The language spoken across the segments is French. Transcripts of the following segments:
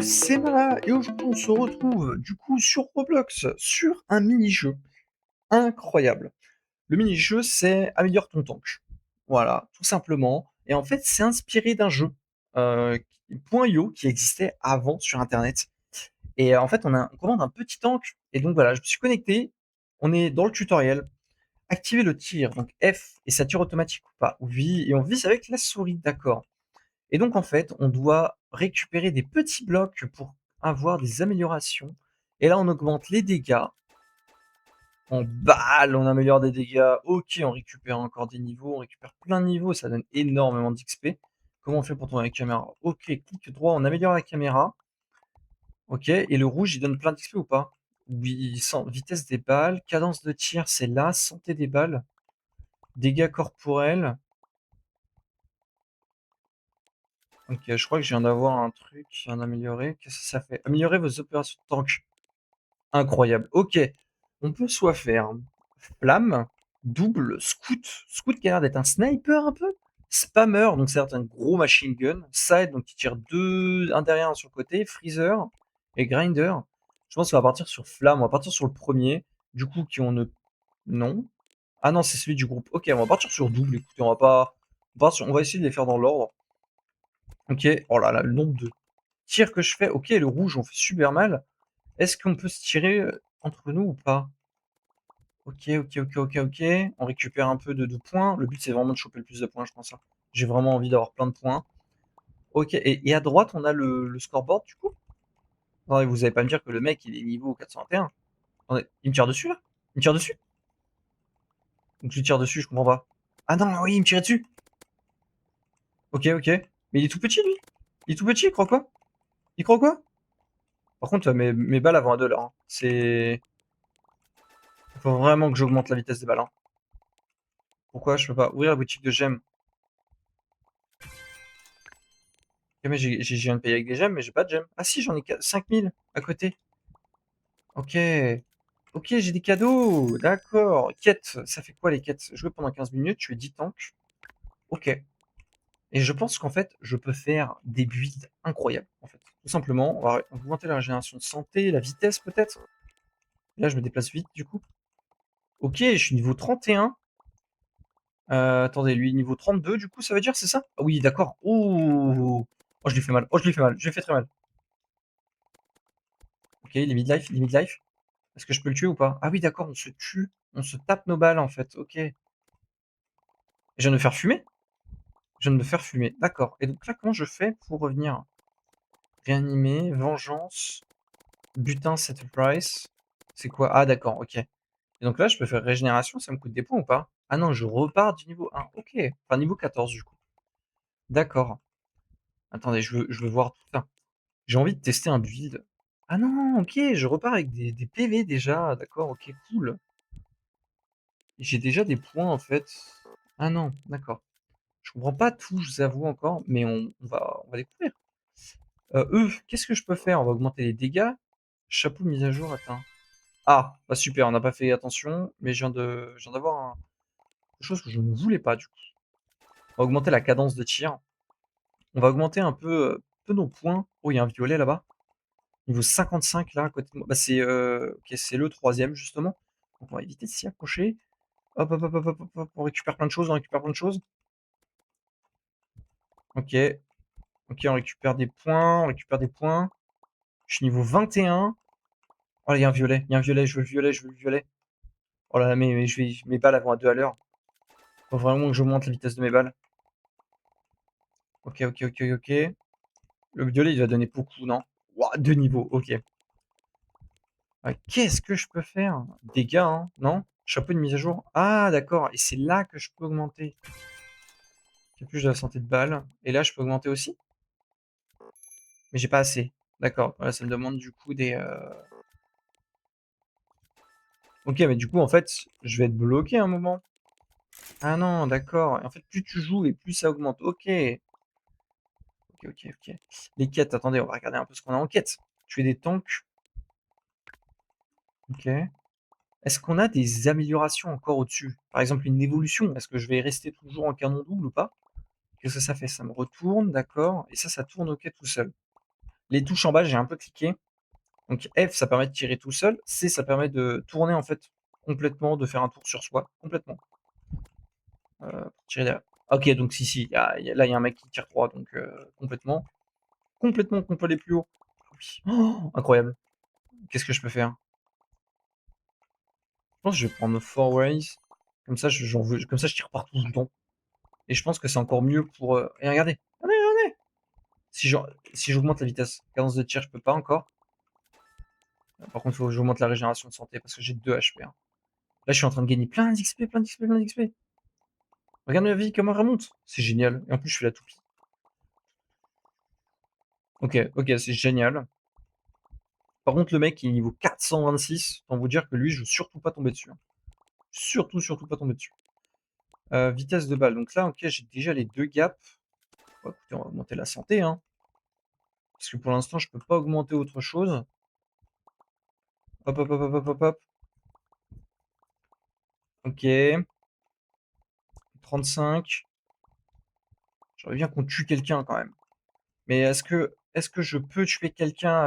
c'est Mala et aujourd'hui on se retrouve du coup sur Roblox sur un mini-jeu incroyable. Le mini-jeu c'est améliore ton tank. Voilà, tout simplement. Et en fait c'est inspiré d'un jeu .io qui existait avant sur internet. Et en fait on commande un petit tank et donc voilà, je me suis connecté, on est dans le tutoriel. Activer le tir, donc F et ça tire automatique ou pas, ou V, et on vise avec la souris, d'accord. Et donc en fait, on doit récupérer des petits blocs pour avoir des améliorations. Et là, on augmente les dégâts. En balle, on améliore des dégâts. Ok, on récupère encore des niveaux. On récupère plein de niveaux. Ça donne énormément d'XP. Comment on fait pour tourner la caméra? Ok, clic droit, on améliore la caméra. Ok, et le rouge, il donne plein d'XP ou pas? Oui, vitesse des balles. Cadence de tir, c'est là. Santé des balles. Dégâts corporels. Ok, je crois que je viens d'avoir un truc, je viens d'améliorer. Qu'est-ce que ça fait? Améliorer vos opérations de tank. Incroyable. Ok, on peut soit faire flamme, double, scout. Scout qui a l'air d'être un sniper un peu. Spammer, donc c'est un gros machine gun. Side, donc qui tire deux, un derrière, un sur le côté. Freezer et grinder. Je pense qu'on va partir sur flamme, on va partir sur le premier. Du coup, qui on ne... Non. Ah non, c'est celui du groupe. Ok, on va partir sur double. Écoutez, on va pas... on va essayer de les faire dans l'ordre. Ok, oh là là, le nombre de tirs que je fais. Ok, le rouge, on fait super mal. Est-ce qu'on peut se tirer entre nous ou pas? Ok, ok, ok, ok, ok. On récupère un peu de points. Le but, c'est vraiment de choper le plus de points, je pense, hein. J'ai vraiment envie d'avoir plein de points. Ok, et à droite, on a le scoreboard, du coup. Attendez, vous allez pas me dire que le mec, il est niveau 421. Attendez, il me tire dessus, là? Il me tire dessus? Donc je lui tire dessus, je comprends pas. Ah non, oui, il me tirait dessus. Ok, ok. Mais il est tout petit, lui. Il est tout petit, il croit quoi? Il croit quoi? Par contre, mes balles avant un dollar, hein. C'est... Faut vraiment que j'augmente la vitesse des balles, hein. Pourquoi je peux pas ouvrir la boutique de gemmes? Ok, mais je viens de payer avec des gemmes, mais j'ai pas de gemmes. Ah si, j'en ai 5000 à côté. Ok. Ok, j'ai des cadeaux. D'accord. Quête. Ça fait quoi les quêtes? Jouer pendant 15 minutes, tu es 10 tanks. Ok. Et je pense qu'en fait, je peux faire des builds incroyables. En fait, tout simplement, on va augmenter la régénération de santé, la vitesse peut-être. Là, je me déplace vite du coup. Ok, je suis niveau 31. Attendez, lui niveau 32 du coup, ça veut dire, c'est ça? Ah oui, d'accord. Oh, oh, je lui fais mal. Oh, je lui fais mal. Je lui fais très mal. Ok, il est mid-life, il est mid-life. Est-ce que je peux le tuer ou pas? Ah oui, d'accord, on se tue. On se tape nos balles en fait. Ok. Je viens de me faire fumer? Je viens de me faire fumer. D'accord. Et donc là, comment je fais pour revenir? Réanimer, vengeance, butin, set price. C'est quoi? Ah d'accord, ok. Et donc là, je peux faire régénération, ça me coûte des points ou pas? Ah non, je repars du niveau 1. Ok. Enfin, niveau 14 du coup. D'accord. Attendez, je veux voir tout ça. J'ai envie de tester un build. Ah non, ok, je repars avec des PV déjà. D'accord, ok, cool. J'ai déjà des points en fait. Ah non, d'accord. Je comprends pas tout, je vous avoue encore, mais on va découvrir. Qu'est-ce que je peux faire? On va augmenter les dégâts. Chapeau de mise à jour atteint. Ah, bah super, on n'a pas fait attention, mais je viens d'avoir quelque chose que je ne voulais pas du coup. On va augmenter la cadence de tir. On va augmenter un peu nos points. Oh, il y a un violet là-bas. Niveau 55 là à côté de moi. Bah c'est ok, c'est le troisième justement. Donc on va éviter de s'y approcher. Hop, hop, hop, hop, hop, hop, on récupère plein de choses, on récupère plein de choses. Ok, ok, on récupère des points, on récupère des points. Je suis niveau 21. Oh, il y a un violet, il y a un violet, je veux le violet, je veux le violet. Oh là là, mais mes balles elles vont à 2 à l'heure. Faut vraiment que j'augmente la vitesse de mes balles. Ok, ok, ok, ok. Le violet, il va donner beaucoup, non? Ouah, 2 niveaux, ok. Qu'est-ce que je peux faire? Dégâts, hein? Non? Chapeau de mise à jour. Ah, d'accord. Et c'est là que je peux augmenter. J'ai plus de la santé de balle. Et là, je peux augmenter aussi? Mais j'ai pas assez. D'accord. Voilà, ça me demande du coup des. Ok, mais du coup, en fait, je vais être bloqué un moment. Ah non, d'accord. En fait, plus tu joues et plus ça augmente. Ok. Ok, ok, ok. Les quêtes, attendez, on va regarder un peu ce qu'on a en quête. Tuer des tanks. Ok. Est-ce qu'on a des améliorations encore au-dessus? Par exemple, une évolution. Est-ce que je vais rester toujours en canon double ou pas? Qu'est-ce que ça fait? Ça me retourne, d'accord. Et ça tourne ok tout seul. Les touches en bas, j'ai un peu cliqué. Donc F, ça permet de tirer tout seul. C, ça permet de tourner, en fait, complètement, de faire un tour sur soi, complètement. Pour tirer derrière. OK, donc si, là, il y a un mec qui tire 3, donc complètement. Complètement qu'on peut aller plus haut. Oui. Oh, incroyable. Qu'est-ce que je peux faire? Je pense que je vais prendre four ways. Comme ça, comme ça, je tire partout tout le temps. Et je pense que c'est encore mieux pour. Et regardez, regardez, regardez. Si je- si j'augmente la vitesse, cadence de tir, je peux pas encore. Par contre, il faut que j'augmente la régénération de santé parce que j'ai 2 HP, hein. Là, je suis en train de gagner plein d'XP, plein d'XP, plein d'XP. Regarde ma vie, comment elle remonte. C'est génial. Et en plus, je fais la toupie. Ok, ok, c'est génial. Par contre, le mec, il est niveau 426. Autant vous dire que lui, je veux surtout pas tomber dessus, hein. Surtout, surtout pas tomber dessus. Vitesse de balle. Donc là, ok, j'ai déjà les 2 gaps. Bon, écoutez, on va augmenter la santé, hein. Parce que pour l'instant, je peux pas augmenter autre chose. Hop, hop, hop, hop, hop, hop, hop. Ok. 35. J'aimerais bien qu'on tue quelqu'un quand même. Mais est-ce que je peux tuer quelqu'un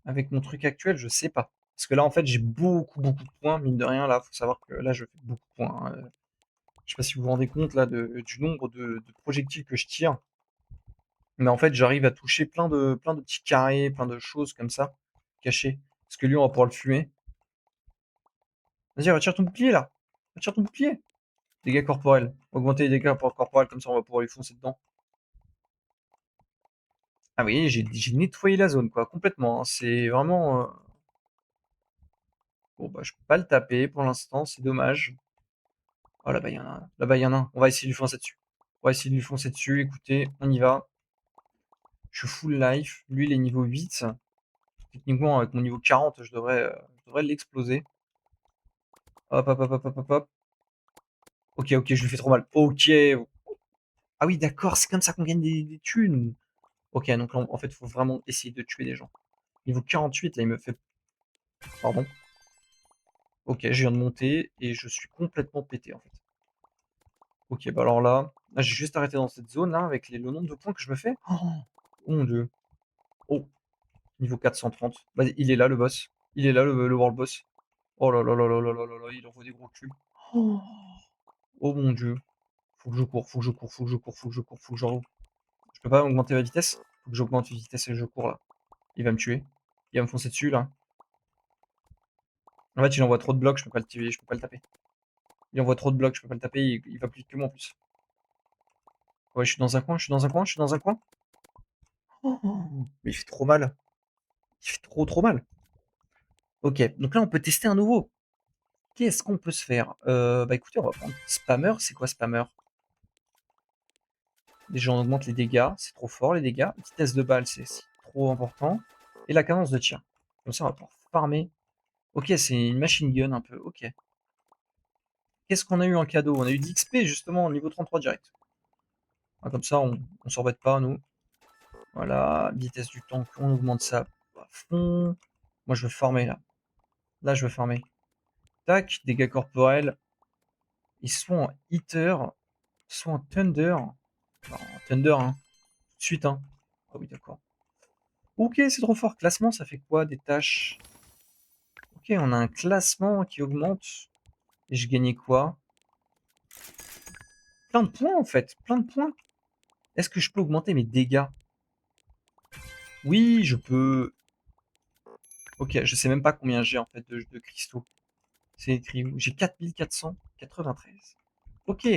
avec mon truc actuel? Je sais pas. Parce que là, en fait, j'ai beaucoup, beaucoup de points, mine de rien. Là, faut savoir que là, je fais beaucoup de points, hein. Je sais pas si vous vous rendez compte là du nombre de projectiles que je tire. Mais en fait, j'arrive à toucher plein de petits carrés, plein de choses comme ça, cachées. Parce que lui, on va pouvoir le fumer. Vas-y, retire ton bouclier là. Retire ton bouclier. Dégâts corporels. Augmenter les dégâts corporels, comme ça on va pouvoir lui foncer dedans. Ah oui, j'ai nettoyé la zone, quoi, complètement, hein. C'est vraiment. Bon, bah, je peux pas le taper pour l'instant, c'est dommage. Oh, là-bas, il y en a un. Là-bas, il y en a un. On va essayer de lui foncer dessus. On va essayer de lui foncer dessus. Écoutez, on y va. Je suis full life. Lui, il est niveau 8. Techniquement, avec mon niveau 40, je devrais l'exploser. Hop, hop, hop, hop, hop, hop, hop. Ok, ok, je lui fais trop mal. Ok. Ah oui, d'accord, c'est comme ça qu'on gagne des thunes. Ok, donc là, en fait, il faut vraiment essayer de tuer des gens. Niveau 48, là, il me fait. Pardon. Ok, je viens de monter et je suis complètement pété, en fait. Ok, bah alors là, j'ai juste arrêté dans cette zone-là avec le nombre de points que je me fais. Oh mon dieu. Oh, niveau 430. Vas-y, il est là, le boss. Il est là, le world boss. Oh là là là là là là là là, il envoie des gros cubes. Oh, oh mon dieu. Faut que je cours, faut que je cours, faut que je cours, faut que je cours, faut que je roule. Je peux pas augmenter ma vitesse? Faut que j'augmente la vitesse et je cours là. Il va me tuer. Il va me foncer dessus là. En fait, il envoie trop de blocs, je peux pas le tuer, je peux pas le taper. Il envoie trop de blocs, je peux pas le taper, il va plus vite que moi en plus. Ouais, je suis dans un coin, je suis dans un coin, je suis dans un coin. Mais il fait trop mal. Il fait trop trop mal. Ok, donc là on peut tester un nouveau. Qu'est-ce qu'on peut se faire? Bah écoutez, on va prendre Spammer. C'est quoi Spammer? Déjà on augmente les dégâts, c'est trop fort les dégâts. Vitesse de balle, c'est trop important. Et la cadence de tir. Comme ça on va pouvoir farmer. Ok, c'est une machine gun un peu, ok. Qu'est-ce qu'on a eu en cadeau? On a eu 10 XP justement au niveau 33 direct. Ah, comme ça on s'embête pas nous. Voilà, vitesse du tank, on augmente ça à fond. Moi je veux farmer là. Là je veux farmer. Tac, dégâts corporels. Ils sont en hitter, soit en thunder. En thunder, hein. Tout de suite, hein. Ah oui, d'accord. Ok, c'est trop fort. Classement, ça fait quoi des tâches? Ok, on a un classement qui augmente. Et je gagnais quoi? Plein de points en fait. Plein de points. Est-ce que je peux augmenter mes dégâts? Oui, je peux. Ok, je sais même pas combien j'ai en fait de cristaux. C'est écrit où? J'ai 4493. Ok.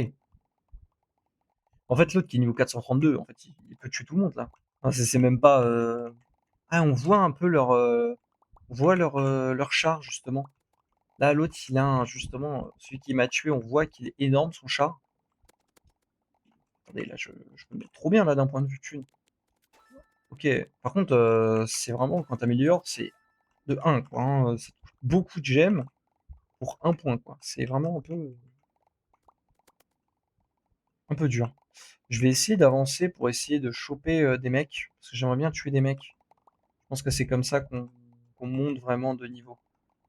En fait, l'autre qui est niveau 432, en fait, il peut tuer tout le monde là. Enfin, c'est même pas. Ah, on voit un peu on voit leur char justement. Là, l'autre, il a justement, celui qui m'a tué, on voit qu'il est énorme son char. Attendez, là, je me mets trop bien là d'un point de vue thune. Ok, par contre, c'est vraiment quand t'améliores, c'est de 1 quoi, hein, ça coûte beaucoup de gemmes pour 1 point quoi. C'est vraiment un peu dur. Je vais essayer d'avancer pour essayer de choper des mecs, parce que j'aimerais bien tuer des mecs. Je pense que c'est comme ça qu'on monte vraiment de niveau.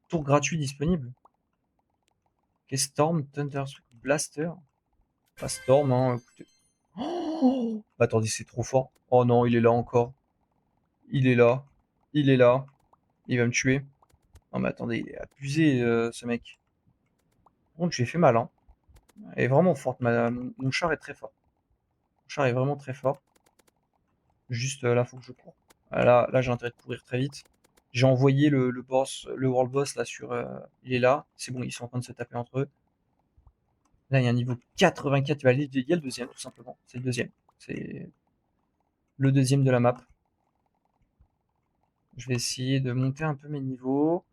Tour gratuit disponible. Ok, Storm, Thunderstruck, Blaster. Pas Storm, hein, écoutez. Oh attendez, c'est trop fort. Oh non, il est là encore. Il est là. Il est là. Il va me tuer. Non mais attendez, il est abusé, ce mec. Par contre, je lui ai fait mal, hein. Elle est vraiment forte, mon char est très fort. Mon char est vraiment très fort. Juste, là, faut que je cours. Ah, là, j'ai intérêt de courir très vite. J'ai envoyé le boss, le world boss là sur, il est là. C'est bon, ils sont en train de se taper entre eux. Là, il y a un niveau 84, il y a le deuxième, tout simplement. C'est le deuxième. C'est le deuxième de la map. Je vais essayer de monter un peu mes niveaux.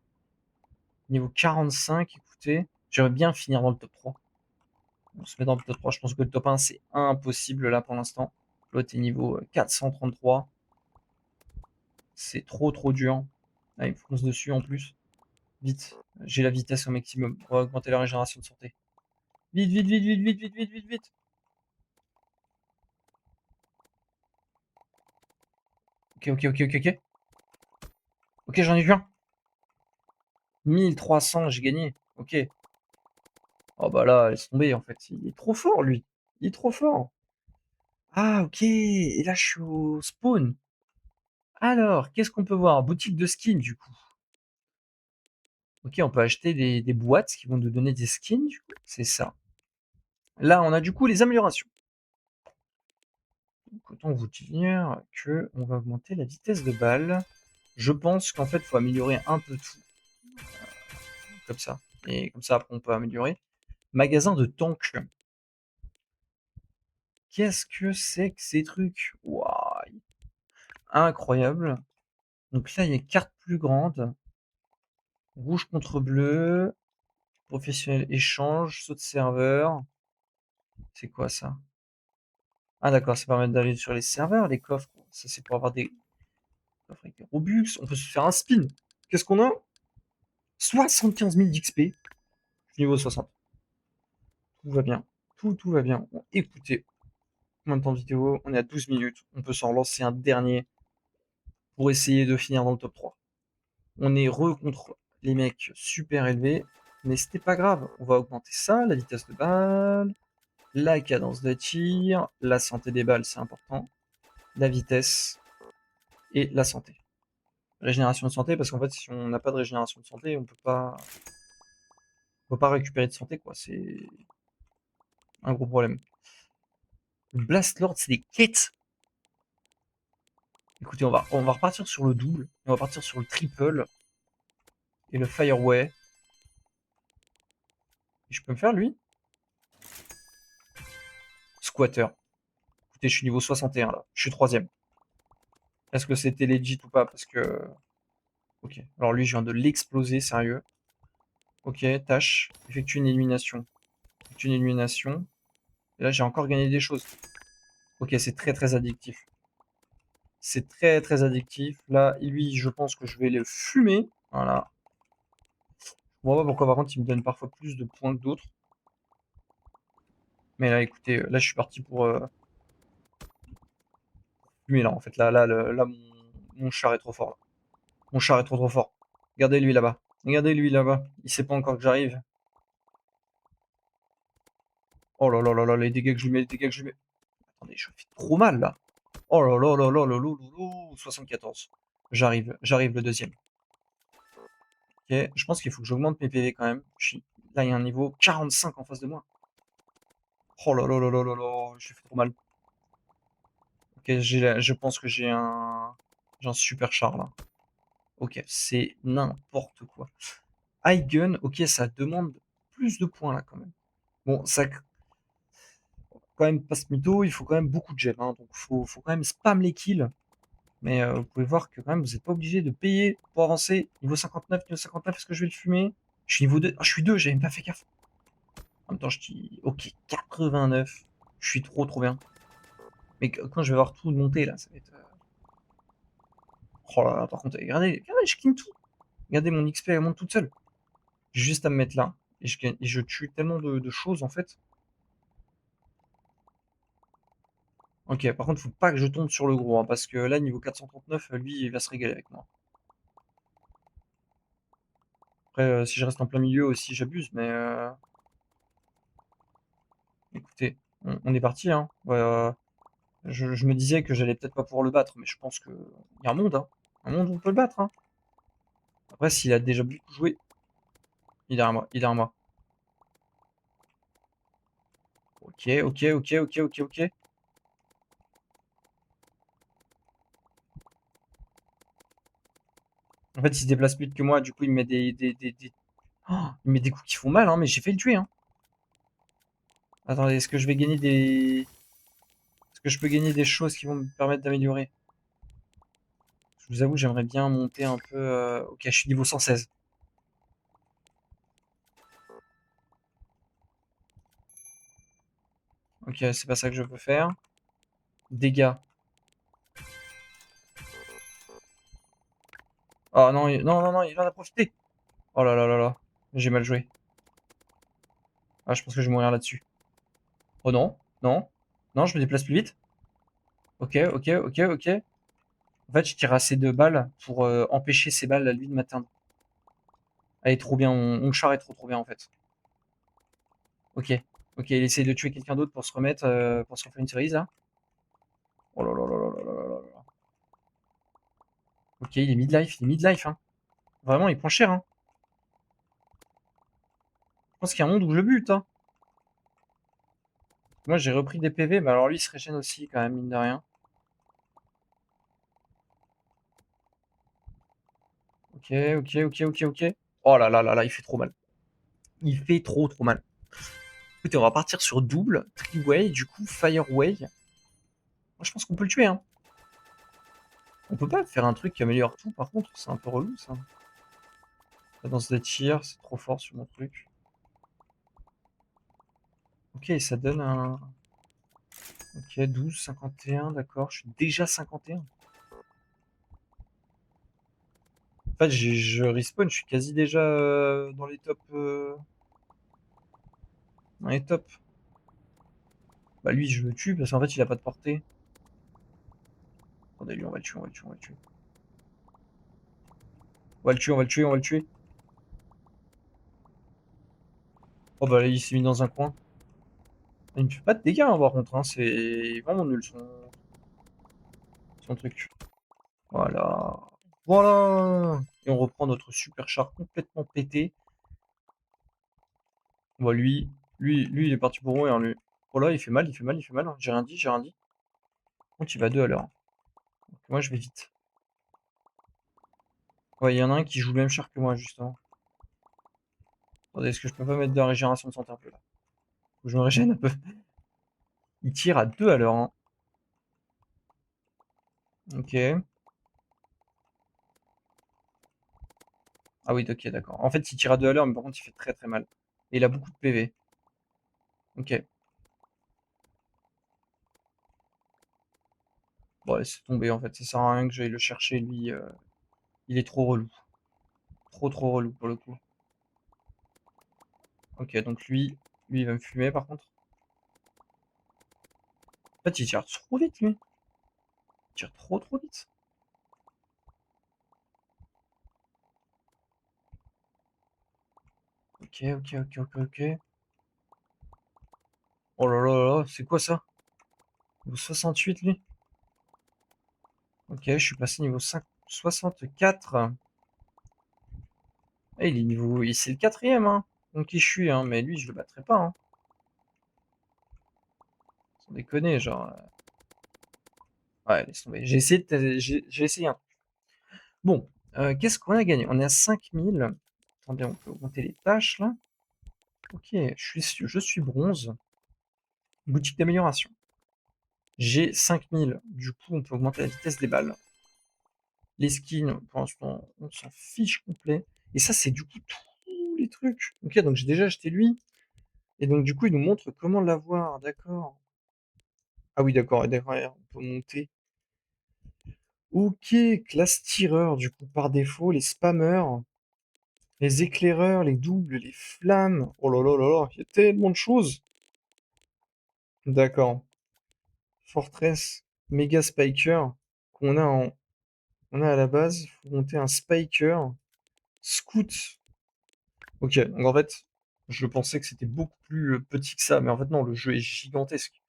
Niveau 45, écoutez, j'aimerais bien finir dans le top 3. On se met dans le top 3. Je pense que le top 1, c'est impossible là pour l'instant. L'autre est niveau 433. C'est trop dur. Là, il me fonce dessus en plus. Vite. J'ai la vitesse au maximum. On va augmenter la régénération de santé. Vite, vite, vite, vite, vite, vite, vite, vite, vite. Ok, ok, ok, ok, ok. Ok, j'en ai vu un. 1300, j'ai gagné. Ok. Oh bah là, laisse tomber en fait. Il est trop fort lui. Il est trop fort. Ah ok. Et là, je suis au spawn. Alors, qu'est-ce qu'on peut voir? Boutique de skins du coup. Ok, on peut acheter des boîtes qui vont nous donner des skins du coup. C'est ça. Là, on a du coup les améliorations. Donc, autant vous dire que on va augmenter la vitesse de balle. Je pense qu'en fait, il faut améliorer un peu tout. Comme ça. Et comme ça, après, on peut améliorer. Magasin de tanks. Qu'est-ce que c'est que ces trucs? Waouh, incroyable. Donc là, il y a carte plus grande. Rouge contre bleu. Professionnel échange. Saut de serveur. C'est quoi ça? Ah d'accord, ça permet d'aller sur les serveurs, les coffres. Ça, c'est pour avoir des coffres avec des Robux. On peut se faire un spin. Qu'est-ce qu'on a? 75 000 d'XP. Niveau 60. Tout va bien. Tout va bien. Bon, écoutez, combien de temps de vidéo? On est à 12 minutes. On peut s'en relancer un dernier pour essayer de finir dans le top 3. On est contre les mecs super élevés, mais c'était pas grave. On va augmenter ça, la vitesse de balle, la cadence de tir, la santé des balles, c'est important, la vitesse et la santé. Régénération de santé, parce qu'en fait, si on n'a pas de régénération de santé, on peut pas récupérer de santé, quoi. C'est un gros problème. Le Blast Lord, c'est des quêtes. Écoutez, on va repartir sur le double, on va partir sur le triple et le Fireway. Et je peux me faire lui? Squatter. Écoutez, je suis niveau 61 là. Je suis troisième. Est-ce que c'était legit ou pas? Parce que. Ok. Alors lui, je viens de l'exploser, sérieux. Ok, tâche. Effectue une élimination. Effectue une élimination. Et là, j'ai encore gagné des choses. Ok, c'est très addictif. C'est très addictif. Là, lui, je pense que je vais le fumer. Voilà. Bon, pas pourquoi par contre, il me donne parfois plus de points que d'autres. Mais là, écoutez, là, je suis parti pour fumer là. En fait, là, mon char est trop fort. Là. Mon char est trop fort. Regardez lui là-bas. Regardez lui là-bas. Il sait pas encore que j'arrive. Oh là là là là, les dégâts que je lui mets, les dégâts que je lui mets. Attendez, je fais trop mal là. Oh là là là là là là là là, 74. J'arrive le deuxième. Ok, je pense qu'il faut que j'augmente mes PV quand même. Là, il y a un niveau 45 en face de moi. Oh là là là là là là, j'ai fait trop mal. Ok, je pense que j'ai un super char là. Ok, c'est n'importe quoi. High gun, ok, ça demande plus de points là quand même. Bon, ça quand même pas ce mytho, il faut quand même beaucoup de gemmes, hein, donc faut quand même spam les kills. Mais vous pouvez voir que quand même, vous n'êtes pas obligé de payer pour avancer. Niveau 59, est-ce que je vais le fumer? Je suis niveau 2. Ah, je suis 2, j'avais même pas fait gaffe. En même temps, je dis, ok, 89. Je suis trop bien. Mais quand je vais avoir tout monté, là, ça va être. Oh là là, par contre, regardez, je clean tout. Regardez, mon XP, elle monte toute seule. J'ai juste à me mettre là. Et je tue tellement de choses, en fait. Ok, par contre, faut pas que je tombe sur le gros, hein, parce que là, niveau 439, lui, il va se régaler avec moi. Après, si je reste en plein milieu aussi, j'abuse, mais écoutez, on est parti, hein. Je me disais que j'allais peut-être pas pouvoir le battre, mais je pense qu'il y a un monde, hein. Un monde où on peut le battre, hein. Après, s'il a déjà beaucoup joué, il est derrière moi, il est derrière moi. Ok, ok, ok, ok, ok, ok. En fait, il se déplace plus vite que moi, du coup, il me met Oh, il me met des coups qui font mal, hein, mais j'ai fait le tuer, hein. Attendez, est-ce que je vais gagner des... Est-ce que je peux gagner des choses qui vont me permettre d'améliorer? Je vous avoue, j'aimerais bien monter un peu... Ok, je suis niveau 116. Ok, c'est pas ça que je veux faire. Dégâts. Oh non, non, non, non, il en a profité. Oh là là là là. J'ai mal joué. Ah, je pense que je vais mourir là-dessus. Oh non, non, non, je me déplace plus vite. Ok, ok, ok, ok. En fait, je tire assez de balles pour empêcher ces balles à lui de m'atteindre. Elle est trop bien, mon char est trop bien en fait. Ok, ok, il essaie de tuer quelqu'un d'autre pour se remettre, pour se refaire une cerise là. Oh là là là là là là là là là. Ok, il est mid-life, hein. Vraiment, il prend cher, hein. Je pense qu'il y a un monde où je bute, hein. Moi, j'ai repris des PV, mais alors lui, il se régène aussi, quand même, mine de rien. Ok, ok, ok, ok, ok. Oh là là là là, il fait trop mal. Il fait trop mal. Écoutez, on va partir sur double, Triway, du coup, Fireway. Moi, je pense qu'on peut le tuer, hein. On peut pas faire un truc qui améliore tout, par contre, c'est un peu relou, ça. La danse des tirs, c'est trop fort sur mon truc. Ok, ça donne un... Ok, 12, 51, d'accord, je suis déjà 51. En fait, je respawn, je suis quasi déjà dans les tops. Dans les tops. Bah lui, je le tue parce qu'en fait, il a pas de portée. Attendez, lui, on va le tuer, on va le tuer, on va le tuer. On va le tuer, on va le tuer, on va le tuer. Oh bah là, il s'est mis dans un coin. Il me fait pas de dégâts, hein, par contre, hein. C'est vraiment nul son truc. Voilà. Voilà. Et on reprend notre super char complètement pété. Bon, lui, il est parti pour mourir, lui. Oh là, il fait mal, il fait mal, il fait mal. J'ai rien dit, j'ai rien dit. Donc il va 2 à l'heure. Donc, moi, je vais vite. Ouais, il y en a un qui joue le même char que moi, justement. Attendez, est-ce que je peux pas mettre de la régénération de santé un peu là? Faut que je me régène un peu. Il tire à 2 à l'heure, hein. Ok. Ah oui, ok, d'accord. En fait, il tire à 2 à l'heure, mais par contre, il fait très mal. Et il a beaucoup de PV. Ok. Bon, laissez tomber, en fait. Ça sert à rien que j'aille le chercher, lui. Il est trop relou. Trop relou, pour le coup. Ok, donc lui, il va me fumer, par contre. En fait, il tire trop vite, lui. Il tire trop vite. Ok, ok, ok, ok, ok. Oh là là là, c'est quoi ça? Niveau 68, lui. Ok, je suis passé niveau 5... 64. Eh, il est niveau... C'est le quatrième, hein. Donc, qui je suis, hein. Mais lui, je le battrai pas, hein. Sans déconner, genre... Ouais, laisse tomber. J'ai essayé un truc. Bon, qu'est-ce qu'on a gagné? On est à 5000. Attendez, on peut augmenter les tâches, là. Ok, je suis bronze. Boutique d'amélioration. J'ai 5000. Du coup, on peut augmenter la vitesse des balles. Les skins, pour l'instant, on s'en fiche complet. Et ça, c'est du coup tous les trucs. Ok, donc j'ai déjà acheté lui. Et donc, du coup, il nous montre comment l'avoir. D'accord. Ah oui, d'accord, d'accord, on peut monter. Ok, classe tireur, du coup, par défaut, les spammers, les éclaireurs, les doubles, les flammes. Oh là là là là, il y a tellement de choses. D'accord. Fortress, méga spiker, qu'on a on a à la base. Il faut monter un spiker. Scout. Ok, donc en fait, je pensais que c'était beaucoup plus petit que ça, mais en fait non, le jeu est gigantesque.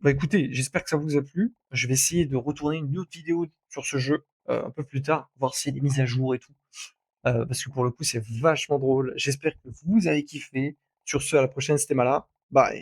Bah, écoutez, j'espère que ça vous a plu. Je vais essayer de retourner une autre vidéo sur ce jeu, un peu plus tard, voir s'il y a des mises à jour et tout, parce que pour le coup, c'est vachement drôle. J'espère que vous avez kiffé. Sur ce, à la prochaine, c'était Mala. Bye.